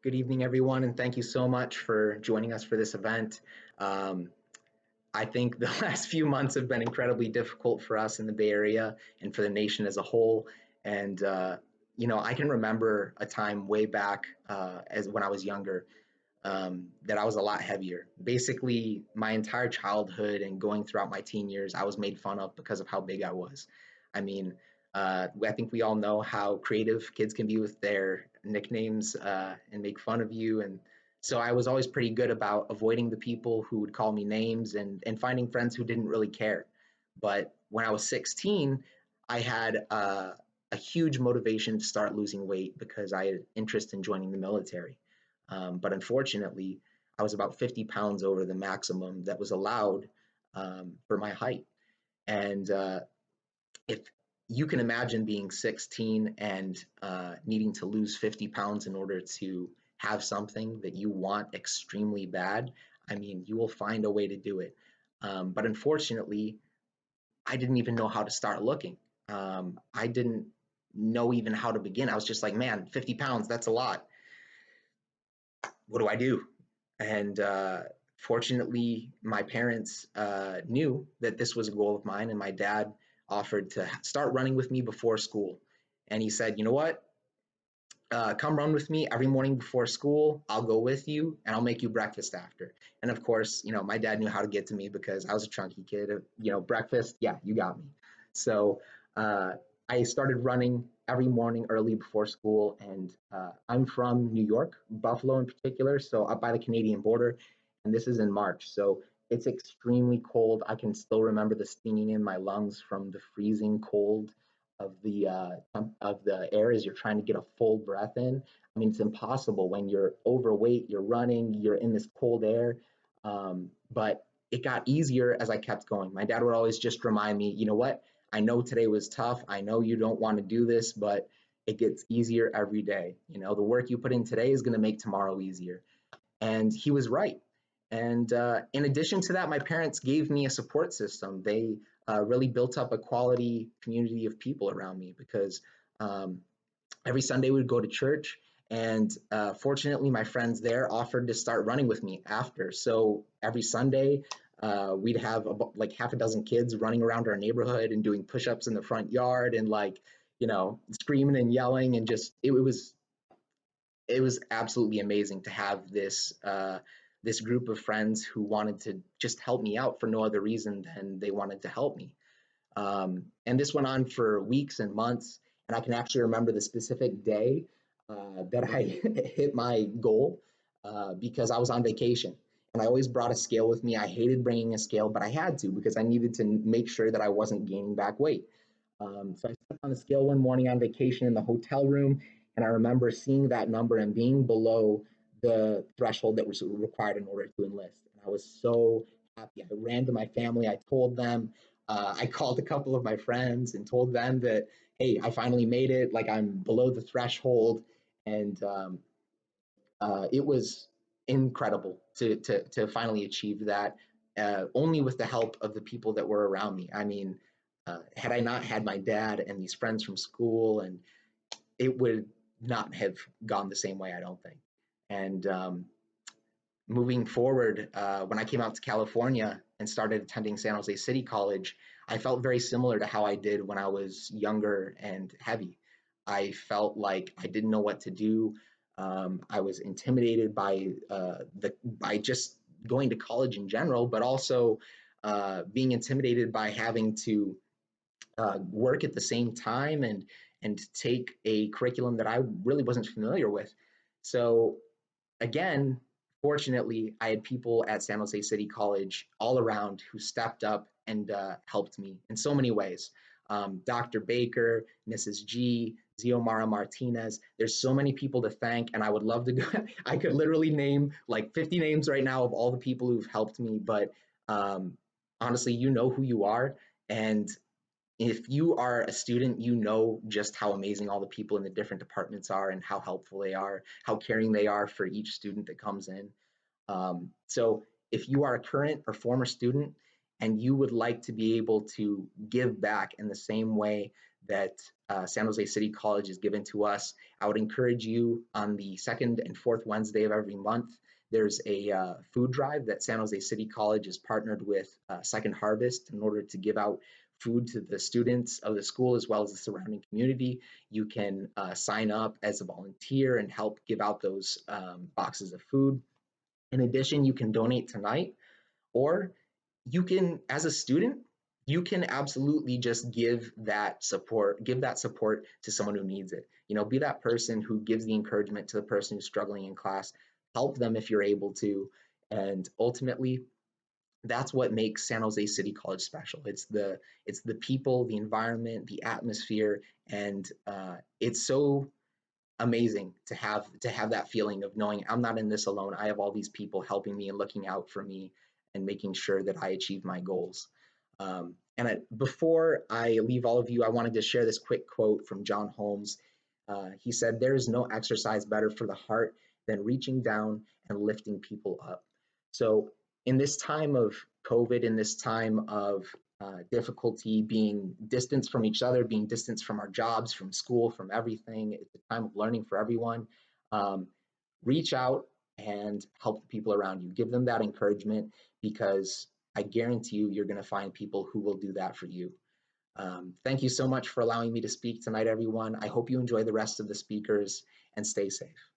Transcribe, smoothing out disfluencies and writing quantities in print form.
Good evening, everyone, and thank you so much for joining us for this event. Um, I think the last few months have been incredibly difficult for us in the Bay Area and for the nation as a whole. And I can remember a time way back as when I was younger that I was a lot heavier. Basically, my entire childhood and going throughout my teen years, I was made fun of because of how big I was. I mean, I think we all know how creative kids can be with their nicknames and make fun of you. And so I was always pretty good about avoiding the people who would call me names and finding friends who didn't really care. But when I was 16, I had a huge motivation to start losing weight because I had interest in joining the military. But unfortunately, I was about 50 pounds over the maximum that was allowed for my height. And if you can imagine being 16 and needing to lose 50 pounds in order to have something that you want extremely bad, I mean, you will find a way to do it. But unfortunately, I didn't even know how to start looking. I didn't know even how to begin. I was just like, man, 50 pounds, that's a lot. What do I do? And fortunately, my parents knew that this was a goal of mine, and my dad offered to start running with me before school. And he said, you know what? Come run with me every morning before school. I'll go with you and I'll make you breakfast after. And of course, my dad knew how to get to me because I was a chunky kid. Breakfast, yeah, you got me. So uh, I started running every morning early before school. And I'm from New York, Buffalo in particular, so up by the Canadian border. And this is in March. So it's extremely cold. I can still remember the stinging in my lungs from the freezing cold of the air as you're trying to get a full breath in. I mean, it's impossible when you're overweight, you're running, you're in this cold air. But it got easier as I kept going. My dad would always just remind me, you know what? I know today was tough. I know you don't want to do this, but it gets easier every day. The work you put in today is going to make tomorrow easier. And he was right. And in addition to that, my parents gave me a support system. They really built up a quality community of people around me because um, every Sunday we would go to church. And fortunately, my friends there offered to start running with me after. So every Sunday, we'd have like half a dozen kids running around our neighborhood and doing push-ups in the front yard and screaming and yelling and just it was absolutely amazing to have this group of friends who wanted to just help me out for no other reason than they wanted to help me. And this went on for weeks and months, and I can actually remember the specific day that I hit my goal because I was on vacation. And I always brought a scale with me. I hated bringing a scale, but I had to because I needed to make sure that I wasn't gaining back weight. So I stepped on the scale one morning on vacation in the hotel room, and I remember seeing that number and being below the threshold that was required in order to enlist. And I was so happy. I ran to my family. I told them. I called a couple of my friends and told them that, hey, I finally made it. Like I'm below the threshold, and it was incredible to finally achieve that. Only with the help of the people that were around me. I mean, had I not had my dad and these friends from school, and it would not have gone the same way, I don't think. And moving forward, when I came out to California and started attending San Jose City College, I felt very similar to how I did when I was younger and heavy. I felt like I didn't know what to do. I was intimidated by just going to college in general, but also being intimidated by having to work at the same time and take a curriculum that I really wasn't familiar with. So again, fortunately, I had people at San Jose City College all around who stepped up and helped me in so many ways. Dr. Baker, Mrs. G, Ziomara Martinez. There's so many people to thank, and I would love to go. I could literally name like 50 names right now of all the people who've helped me, but um, honestly, you know who you are. And if you are a student, you know just how amazing all the people in the different departments are and how helpful they are, how caring they are for each student that comes in. So if you are a current or former student and you would like to be able to give back in the same way that San Jose City College has given to us. I would encourage you on the second and fourth Wednesday of every month. There's a food drive that San Jose City College has partnered with Second Harvest in order to give out food to the students of the school as well as the surrounding community. You can sign up as a volunteer and help give out those boxes of food. In addition, you can donate tonight, or you can, as a student, you can absolutely just give that support to someone who needs it. Be that person who gives the encouragement to the person who's struggling in class. Help them if you're able to. And ultimately, that's what makes San Jose City College special. It's the people, the environment, the atmosphere, and it's so amazing to have that feeling of knowing I'm not in this alone. I have all these people helping me and looking out for me and making sure that I achieve my goals. Before I leave all of you, I wanted to share this quick quote from John Holmes. He said, "There is no exercise better for the heart than reaching down and lifting people up." So, in this time of COVID, in this time of difficulty, being distanced from each other, being distanced from our jobs, from school, from everything, it's a time of learning for everyone. Um, Reach out and help the people around you. Give them that encouragement, because I guarantee you're going to find people who will do that for you. Thank you so much for allowing me to speak tonight, everyone. I hope you enjoy the rest of the speakers and stay safe.